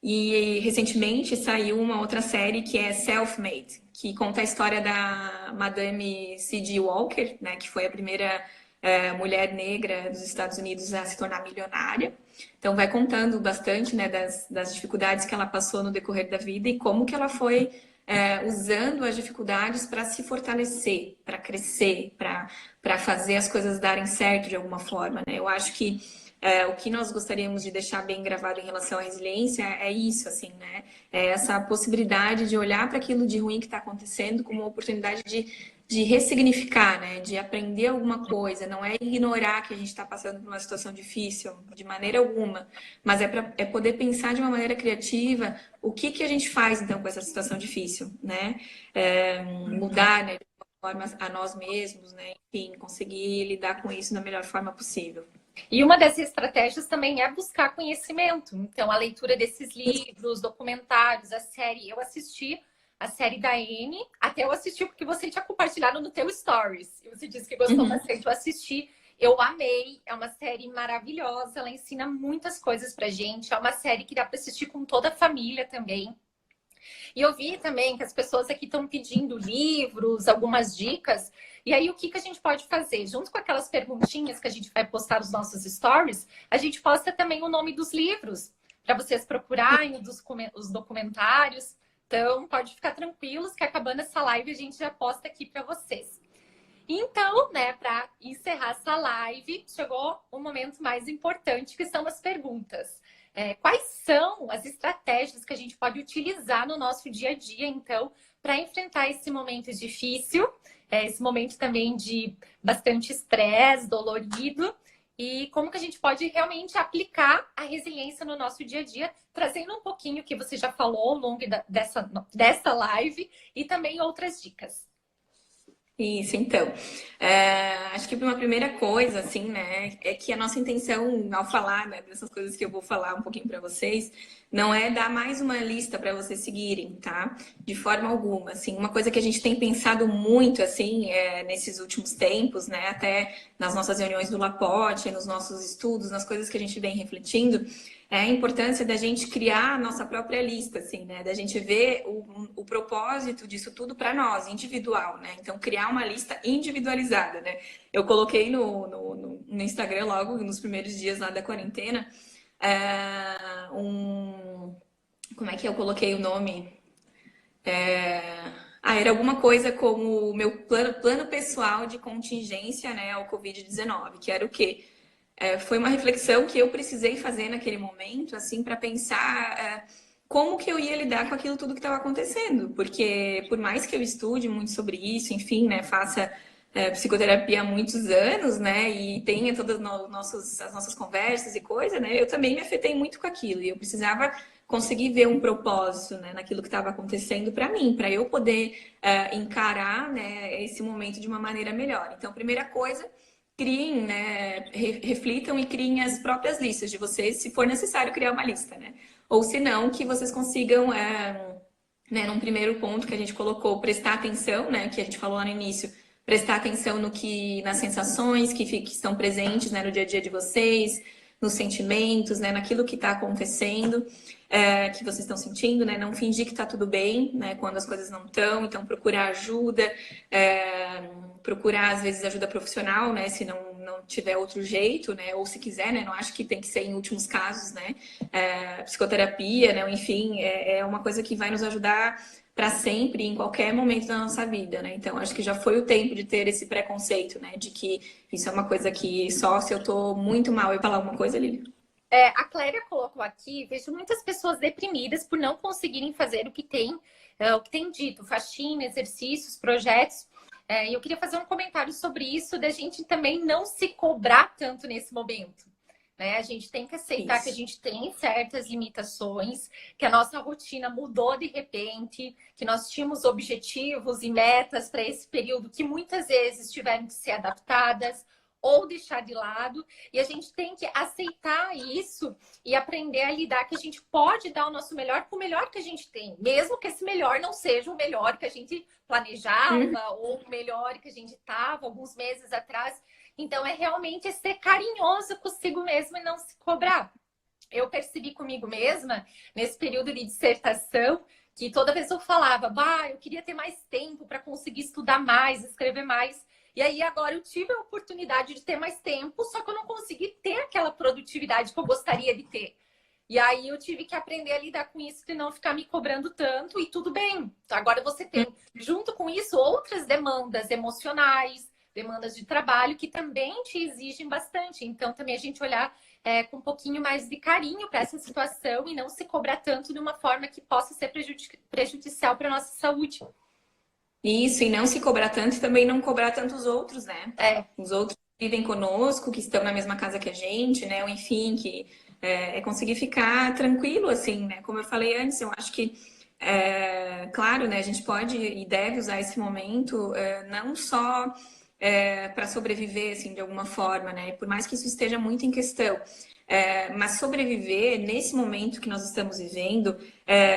E recentemente saiu uma outra série que é Self-Made, que conta a história da Madame C.G. Walker, né? Que foi a primeira mulher negra dos Estados Unidos a se tornar milionária. Então vai contando bastante, né, das dificuldades que ela passou no decorrer da vida e como que ela foi usando as dificuldades para se fortalecer, para crescer, para fazer as coisas darem certo de alguma forma, né? Eu acho que o que nós gostaríamos de deixar bem gravado em relação à resiliência é isso, assim, né? É essa possibilidade de olhar para aquilo de ruim que está acontecendo como uma oportunidade de ressignificar, né? De aprender alguma coisa. Não é ignorar que a gente está passando por uma situação difícil, de maneira alguma. Mas é poder pensar de uma maneira criativa o que a gente faz, então, com essa situação difícil, né? Mudar, né? De forma a nós mesmos, né? Enfim, conseguir lidar com isso da melhor forma possível. E uma dessas estratégias também é buscar conhecimento. Então, a leitura desses livros, documentários, a série. Eu assisti a série da Anne, até eu assisti porque você tinha compartilhado no teu Stories. E você disse que gostou bastante. Eu assisti, eu amei. É uma série maravilhosa, ela ensina muitas coisas pra gente. É uma série que dá pra assistir com toda a família também. E eu vi também que as pessoas aqui estão pedindo livros, algumas dicas. E aí, o que a gente pode fazer? Junto com aquelas perguntinhas que a gente vai postar nos nossos stories, a gente posta também o nome dos livros, para vocês procurarem os documentários. Então, pode ficar tranquilos que acabando essa live, a gente já posta aqui para vocês. Então, né, para encerrar essa live, chegou o momento mais importante, que são as perguntas. Quais são as estratégias que a gente pode utilizar no nosso dia a dia, então, para enfrentar esse momento difícil, esse momento também de bastante estresse, dolorido, e como que a gente pode realmente aplicar a resiliência no nosso dia a dia, trazendo um pouquinho o que você já falou ao longo dessa live e também outras dicas. Isso, então. Acho que uma primeira coisa, assim, né, é que a nossa intenção ao falar, né, dessas coisas que eu vou falar um pouquinho para vocês, não é dar mais uma lista para vocês seguirem, tá? De forma alguma, assim. Uma coisa que a gente tem pensado muito, assim, nesses últimos tempos, né, até nas nossas reuniões do Laporte, nos nossos estudos, nas coisas que a gente vem refletindo, é a importância da gente criar a nossa própria lista, assim, né? Da gente ver o propósito disso tudo para nós, individual, né? Então, criar uma lista individualizada, né? Eu coloquei no Instagram logo nos primeiros dias lá da quarentena como é que eu coloquei o nome? Era alguma coisa como o meu plano pessoal de contingência, né, ao Covid-19, que era o quê? Foi uma reflexão que eu precisei fazer naquele momento, assim, para pensar como que eu ia lidar com aquilo tudo que estava acontecendo. Porque por mais que eu estude muito sobre isso, enfim, né, faça psicoterapia há muitos anos, né, e tenha todas as nossas conversas e coisa, né, eu também me afetei muito com aquilo. E eu precisava conseguir ver um propósito, né, naquilo que estava acontecendo para mim, para eu poder encarar, né, esse momento de uma maneira melhor. Então, primeira coisa, criem, né, reflitam e criem as próprias listas de vocês, se for necessário criar uma lista, né? Ou se não, que vocês consigam, né, num primeiro ponto que a gente colocou, prestar atenção, né, que a gente falou lá no início, prestar atenção nas sensações que estão presentes, né, no dia a dia de vocês, nos sentimentos, né, naquilo que está acontecendo, que vocês estão sentindo, né, não fingir que está tudo bem, né, quando as coisas não estão, então procurar ajuda, procurar às vezes ajuda profissional, né, se não tiver outro jeito, né? Ou se quiser, né? Não acho que tem que ser em últimos casos, né? Psicoterapia, né? Enfim, é uma coisa que vai nos ajudar para sempre, em qualquer momento da nossa vida, né? Então, acho que já foi o tempo de ter esse preconceito, né? De que isso é uma coisa que só se eu tô muito mal eu falar alguma coisa, Lili. A Cléria colocou aqui, vejo muitas pessoas deprimidas por não conseguirem fazer o que tem dito, faxina, exercícios, projetos. E eu queria fazer um comentário sobre isso, da gente também não se cobrar tanto nesse momento. Né? A gente tem que aceitar que a gente tem certas limitações, que a nossa rotina mudou de repente, que nós tínhamos objetivos e metas para esse período que muitas vezes tiveram que ser adaptadas ou deixar de lado, e a gente tem que aceitar isso e aprender a lidar que a gente pode dar o nosso melhor com o melhor que a gente tem, mesmo que esse melhor não seja o melhor que a gente planejava ou o melhor que a gente estava alguns meses atrás. Então, é realmente ser carinhoso consigo mesmo e não se cobrar. Eu percebi comigo mesma, nesse período de dissertação, que toda vez eu falava, eu queria ter mais tempo para conseguir estudar mais, escrever mais. E aí, agora eu tive a oportunidade de ter mais tempo, só que eu não consegui ter aquela produtividade que eu gostaria de ter. E aí, eu tive que aprender a lidar com isso e não ficar me cobrando tanto, e tudo bem. Agora, você tem, junto com isso, outras demandas emocionais, demandas de trabalho que também te exigem bastante. Então, também a gente olhar com um pouquinho mais de carinho para essa situação e não se cobrar tanto de uma forma que possa ser prejudicial para a nossa saúde. Isso, e não se cobrar tanto e também não cobrar tanto os outros, né? Os outros que vivem conosco, que estão na mesma casa que a gente, né? Ou enfim, que conseguir ficar tranquilo, assim, né? Como eu falei antes, eu acho que, claro, né? A gente pode e deve usar esse momento não só para sobreviver, assim, de alguma forma, né? Por mais que isso esteja muito em questão. Mas sobreviver nesse momento que nós estamos vivendo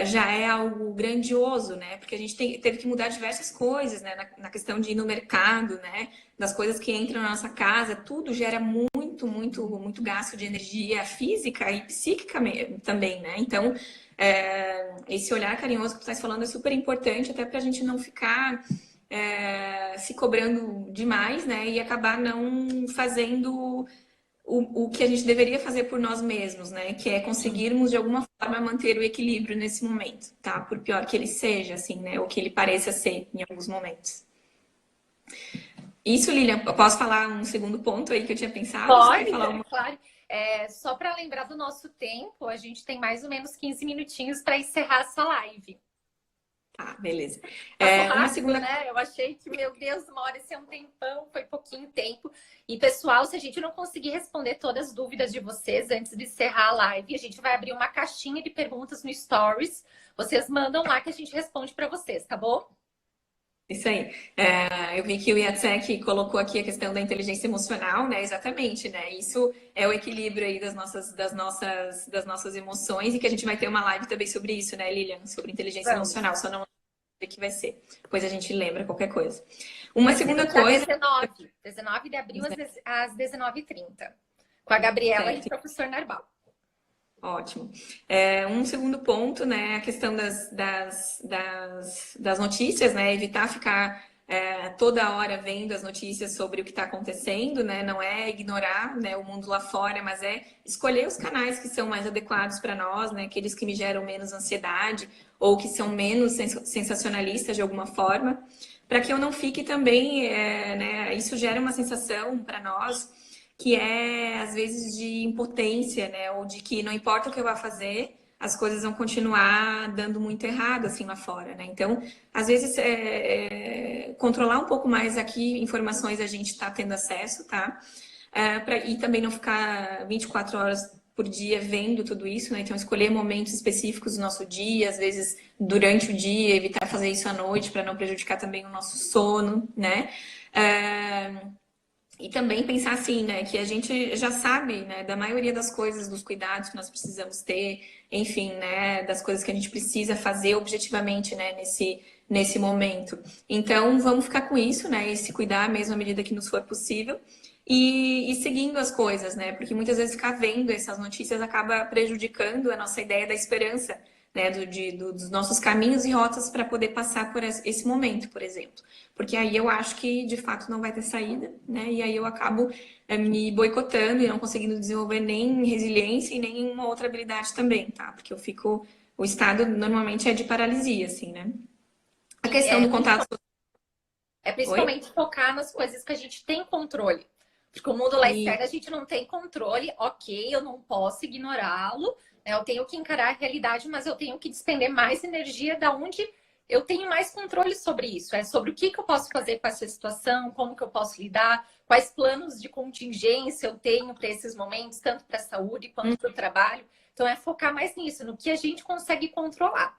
já é algo grandioso, né? Porque a gente teve que mudar diversas coisas, né? Na questão de ir no mercado, né? Das coisas que entram na nossa casa, tudo gera muito, muito, muito gasto de energia física e psíquica também, né? Então, esse olhar carinhoso que tu estás falando é super importante, até para a gente não ficar se cobrando demais, né? E acabar não fazendo o que a gente deveria fazer por nós mesmos, né? Que é conseguirmos, de alguma forma, manter o equilíbrio nesse momento, tá? Por pior que ele seja, assim, né? Ou que ele pareça ser em alguns momentos. Isso, Lilian, eu posso falar um segundo ponto aí que eu tinha pensado? Pode, claro. Só para lembrar do nosso tempo, a gente tem mais ou menos 15 minutinhos para encerrar essa live. Tá, beleza. Rápido, uma segunda, né? Eu achei que, meu Deus, uma hora esse é um tempão, foi pouquinho tempo. E, pessoal, se a gente não conseguir responder todas as dúvidas de vocês antes de encerrar a live, a gente vai abrir uma caixinha de perguntas no Stories. Vocês mandam lá que a gente responde para vocês, tá bom? Isso aí. Eu vi que o Jacek colocou aqui a questão da inteligência emocional, né? Exatamente, né? Isso é o equilíbrio aí das nossas emoções, e que a gente vai ter uma live também sobre isso, né, Lilian? Sobre inteligência emocional. Só não sei que vai ser. Depois a gente lembra qualquer coisa. Uma segunda coisa. 19 de abril às 19h30. Com a Gabriela certo. E o professor Narbal. Ótimo. Um segundo ponto, né, a questão das notícias, né, evitar ficar toda hora vendo as notícias sobre o que está acontecendo, né, não é ignorar, né, o mundo lá fora, mas é escolher os canais que são mais adequados para nós, né, aqueles que me geram menos ansiedade ou que são menos sensacionalistas de alguma forma, para que eu não fique também, né, isso gera uma sensação para nós que às vezes, de impotência, né? Ou de que não importa o que eu vá fazer, as coisas vão continuar dando muito errado, assim, lá fora, né? Então, às vezes, controlar um pouco mais a que informações a gente está tendo acesso, tá? E também não ficar 24 horas por dia vendo tudo isso, né? Então, escolher momentos específicos do nosso dia, às vezes, durante o dia, evitar fazer isso à noite, para não prejudicar também o nosso sono, né? E também pensar assim, né, que a gente já sabe, né, da maioria das coisas, dos cuidados que nós precisamos ter, enfim, né, das coisas que a gente precisa fazer objetivamente, né, nesse momento. Então, vamos ficar com isso, né, e se cuidar mesmo à medida que nos for possível e seguindo as coisas, né, porque muitas vezes ficar vendo essas notícias acaba prejudicando a nossa ideia da esperança, né, dos nossos caminhos e rotas para poder passar por esse momento, por exemplo. Porque aí eu acho que, de fato, não vai ter saída, né? E aí eu acabo me boicotando e não conseguindo desenvolver nem resiliência e nem uma outra habilidade também, tá? Porque eu fico... O estado normalmente é de paralisia, assim, né? A Sim, questão do contato... Oi? principalmente focar nas coisas que a gente tem controle. Porque o mundo lá E externo a gente não tem controle, ok, eu não posso ignorá-lo, né? Eu tenho que encarar a realidade, mas eu tenho que despender mais energia da onde eu tenho mais controle sobre isso. É sobre o que eu posso fazer com essa situação, como que eu posso lidar, quais planos de contingência eu tenho para esses momentos, tanto para a saúde quanto para o trabalho. Então é focar mais nisso, no que a gente consegue controlar.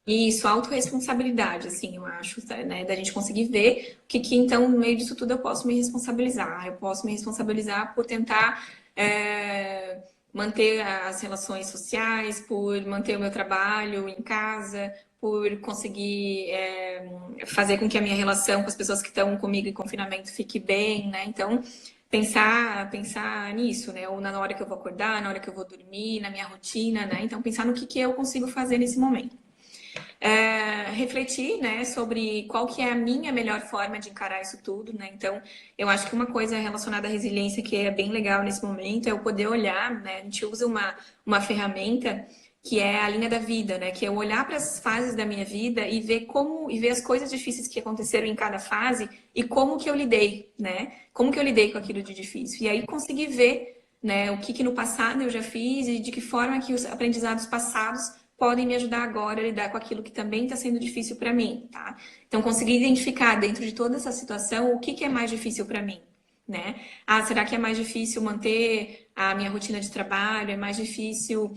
isso, autorresponsabilidade, assim, eu acho, né? Da gente conseguir ver o que então, no meio disso tudo, eu posso me responsabilizar. Eu posso me responsabilizar por tentar manter as relações sociais, por manter o meu trabalho em casa, por conseguir fazer com que a minha relação com as pessoas que estão comigo em confinamento fique bem, né? Então, pensar nisso, né? Ou na hora que eu vou acordar, na hora que eu vou dormir, na minha rotina, né? Então, pensar no que eu consigo fazer nesse momento. Refletir, né, sobre qual que é a minha melhor forma de encarar isso tudo, né? Então, eu acho que uma coisa relacionada à resiliência que é bem legal nesse momento é eu poder olhar, né? A gente usa uma ferramenta que é a linha da vida, né? Que é eu olhar para as fases da minha vida e ver as coisas difíceis que aconteceram em cada fase e como que eu lidei, né? Como que eu lidei com aquilo de difícil. E aí conseguir ver, né, o que no passado eu já fiz e de que forma que os aprendizados passados podem me ajudar agora a lidar com aquilo que também está sendo difícil para mim, tá? Então, conseguir identificar dentro de toda essa situação o que é mais difícil para mim, né? Ah, será que é mais difícil manter a minha rotina de trabalho? É mais difícil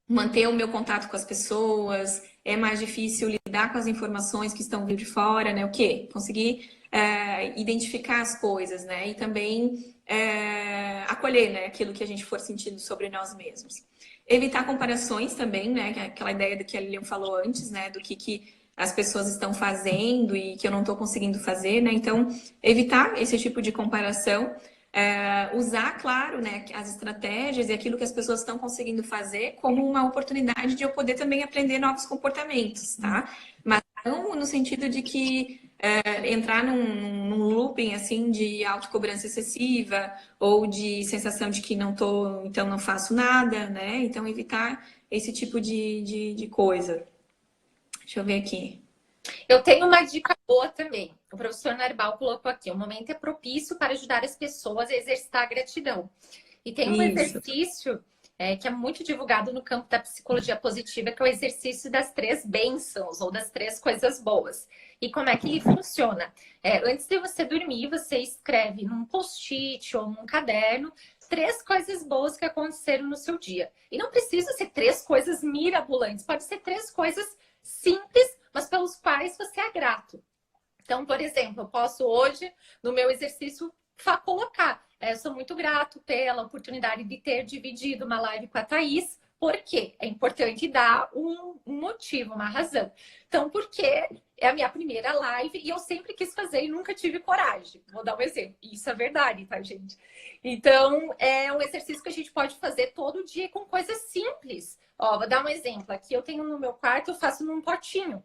manter o meu contato com as pessoas? É mais difícil lidar com as informações que estão vindo de fora, né? O quê? Conseguir identificar as coisas, né? E também acolher, né? Aquilo que a gente for sentindo sobre nós mesmos. Evitar comparações também, né? Aquela ideia do que a Lilian falou antes, né? Do que as pessoas estão fazendo e que eu não estou conseguindo fazer, né? Então, evitar esse tipo de comparação. Usar, claro, né, as estratégias e aquilo que as pessoas estão conseguindo fazer como uma oportunidade de eu poder também aprender novos comportamentos, tá? Mas não no sentido de que entrar num looping assim de autocobrança excessiva ou de sensação de que não tô, então não faço nada, né? Então evitar esse tipo de coisa. Deixa eu ver aqui. Eu tenho uma dica boa também. O professor Narbal colocou aqui: o momento é propício para ajudar as pessoas a exercitar a gratidão. E tem um Isso. exercício que é muito divulgado no campo da psicologia positiva, que é o exercício das 3 bênçãos, ou das 3 coisas boas. E como é que ele funciona? Antes de você dormir, você escreve num post-it ou num caderno 3 coisas boas que aconteceram no seu dia. E não precisa ser 3 coisas mirabolantes, pode ser 3 coisas simples, mas pelos quais você é grato. Então, por exemplo, eu posso hoje, no meu exercício, colocar: eu sou muito grato pela oportunidade de ter dividido uma live com a Thaís. Por quê? É importante dar um motivo, uma razão. Então, porque é a minha primeira live e eu sempre quis fazer e nunca tive coragem. Vou dar um exemplo. Isso é verdade, tá, gente? Então, é um exercício que a gente pode fazer todo dia com coisas simples. Ó, vou dar um exemplo. Aqui eu tenho no meu quarto, eu faço num potinho.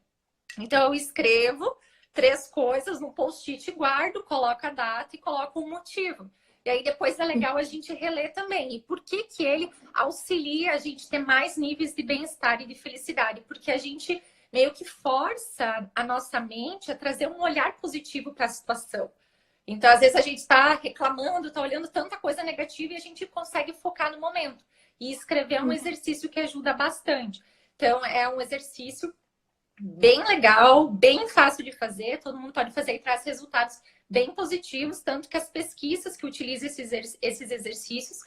Então, eu escrevo 3 coisas no post-it, guardo, coloco a data e coloco um motivo. E aí depois é legal a gente reler também. E por que ele auxilia a gente ter mais níveis de bem-estar e de felicidade? Porque a gente meio que força a nossa mente a trazer um olhar positivo para a situação. Então, às vezes a gente está reclamando, está olhando tanta coisa negativa e a gente consegue focar no momento. E escrever é um exercício que ajuda bastante. Então, é um exercício bem legal, bem fácil de fazer, todo mundo pode fazer e traz resultados bem positivos, tanto que as pesquisas que utilizam esses exercícios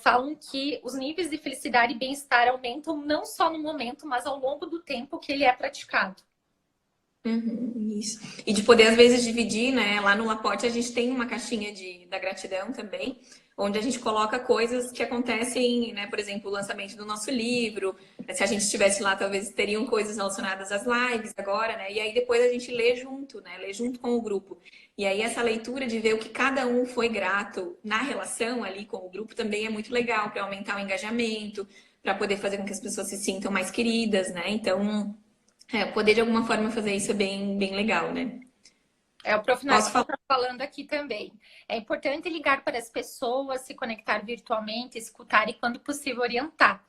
falam que os níveis de felicidade e bem-estar aumentam não só no momento, mas ao longo do tempo que ele é praticado. Isso. E de poder, às vezes, dividir, né? Lá no Laporte a gente tem uma caixinha da gratidão também, onde a gente coloca coisas que acontecem, né? Por exemplo, o lançamento do nosso livro. Se a gente estivesse lá, talvez teriam coisas relacionadas às lives agora, né? E aí depois a gente lê junto, né? Lê junto com o grupo. E aí essa leitura de ver o que cada um foi grato na relação ali com o grupo também é muito legal para aumentar o engajamento, para poder fazer com que as pessoas se sintam mais queridas, né? Então, poder de alguma forma fazer isso é bem, bem legal, né? O Prof. Posso falar? está falando aqui também. É importante ligar para as pessoas, se conectar virtualmente, escutar e, quando possível, orientar.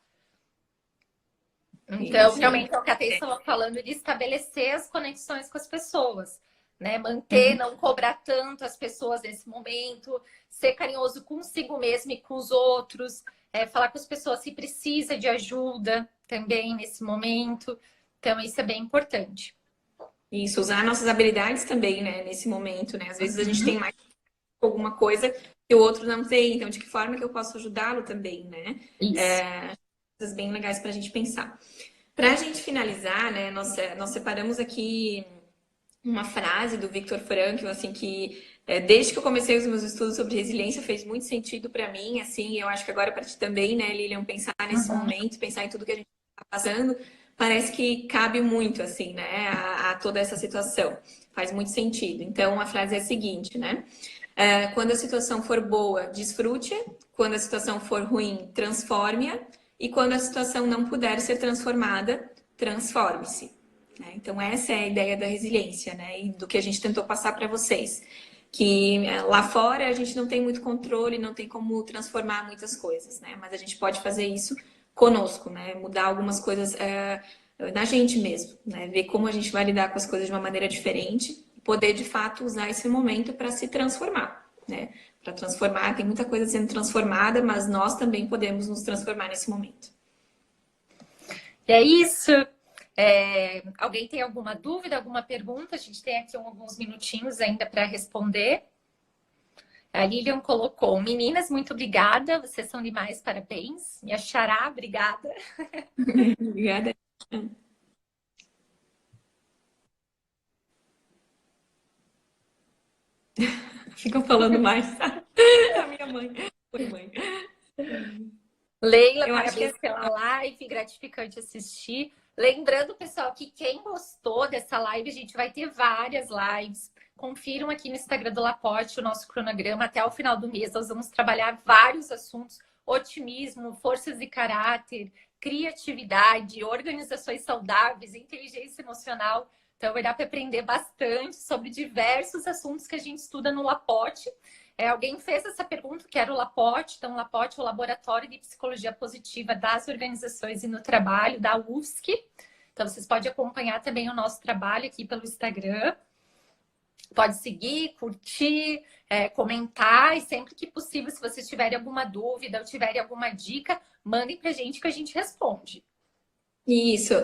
Então, Isso. realmente, é o que a Thaís estava falando de estabelecer as conexões com as pessoas, né? Manter, não cobrar tanto as pessoas nesse momento, ser carinhoso consigo mesmo e com os outros, falar com as pessoas se precisa de ajuda também nesse momento. Então, isso é bem importante. Isso, usar nossas habilidades também, né, nesse momento, né? Às vezes a gente tem mais alguma coisa que o outro não tem, então de que forma que eu posso ajudá-lo também, né? Isso. Coisas bem legais para a gente pensar. Para a gente finalizar, né, nós separamos aqui uma frase do Viktor Frankl, assim, que desde que eu comecei os meus estudos sobre resiliência fez muito sentido para mim, assim, eu acho que agora para ti também, né, Lilian, pensar nesse momento, pensar em tudo que a gente está passando, parece que cabe muito, assim, né, a toda essa situação. Faz muito sentido. Então, a frase é a seguinte, né? Quando a situação for boa, desfrute. Quando a situação for ruim, transforme-a. E quando a situação não puder ser transformada, transforme-se. Então, essa é a ideia da resiliência, né? E do que a gente tentou passar para vocês. Que lá fora a gente não tem muito controle, não tem como transformar muitas coisas, né? Mas a gente pode fazer isso conosco, né? Mudar algumas coisas na gente mesmo, né? Ver como a gente vai lidar com as coisas de uma maneira diferente e poder, de fato, usar esse momento para se transformar, né? Para transformar, tem muita coisa sendo transformada, mas nós também podemos nos transformar nesse momento. E é isso. Alguém tem alguma dúvida, alguma pergunta? A gente tem aqui alguns minutinhos ainda para responder. A Lilian colocou: meninas, muito obrigada, vocês são demais, parabéns. Minha xará, obrigada. Obrigada. Ficam falando mais. A minha mãe. Oi, mãe. Leila, Eu acho parabéns que pela live, gratificante assistir. Lembrando, pessoal, que quem gostou dessa live, a gente vai ter várias lives. Confiram aqui no Instagram do Laporte o nosso cronograma. Até o final do mês nós vamos trabalhar vários assuntos: otimismo, forças de caráter, criatividade, organizações saudáveis, inteligência emocional. Então vai dar para aprender bastante sobre diversos assuntos que a gente estuda no Laporte. Alguém fez essa pergunta, que era o Laporte. Então, o Laporte é o Laboratório de Psicologia Positiva das Organizações e no Trabalho, da UFSC. Então, vocês podem acompanhar também o nosso trabalho aqui pelo Instagram. Pode seguir, curtir, comentar. E sempre que possível, se vocês tiverem alguma dúvida ou tiverem alguma dica, mandem pra gente que a gente responde. Isso.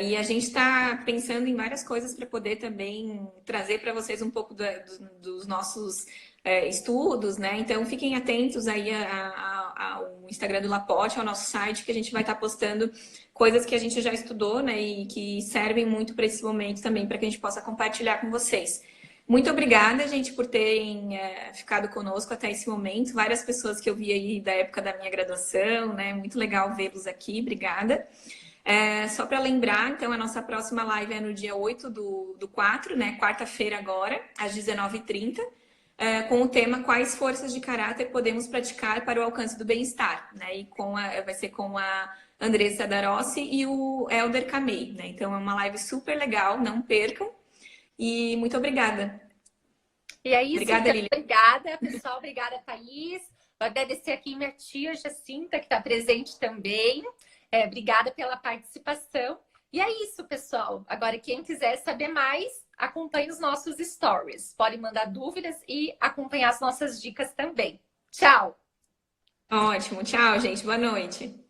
E a gente está pensando em várias coisas para poder também trazer para vocês um pouco dos nossos estudos, né? Então fiquem atentos aí ao Instagram do Laporte, ao nosso site, que a gente vai estar postando coisas que a gente já estudou, né? E que servem muito para esse momento também, para que a gente possa compartilhar com vocês. Muito obrigada, gente, por terem ficado conosco até esse momento. Várias pessoas que eu vi aí da época da minha graduação, né? Muito legal vê-los aqui. Obrigada. Só para lembrar, então, a nossa próxima live é no dia 8 do 4, né? Quarta-feira agora, às 19h30, com o tema Quais forças de caráter podemos praticar para o alcance do bem-estar, né? E vai ser com a Andressa Darossi e o Helder Camei, né? Então, é uma live super legal, não percam. E muito obrigada. E é isso, Obrigada, então, Lili. obrigada, pessoal. Obrigada, Thaís. Vou agradecer aqui minha tia Jacinta, que está presente também. Obrigada pela participação. E é isso, pessoal. Agora, quem quiser saber mais, acompanhe os nossos stories. Podem mandar dúvidas e acompanhar as nossas dicas também. Tchau! Ótimo. Tchau, gente. Boa noite.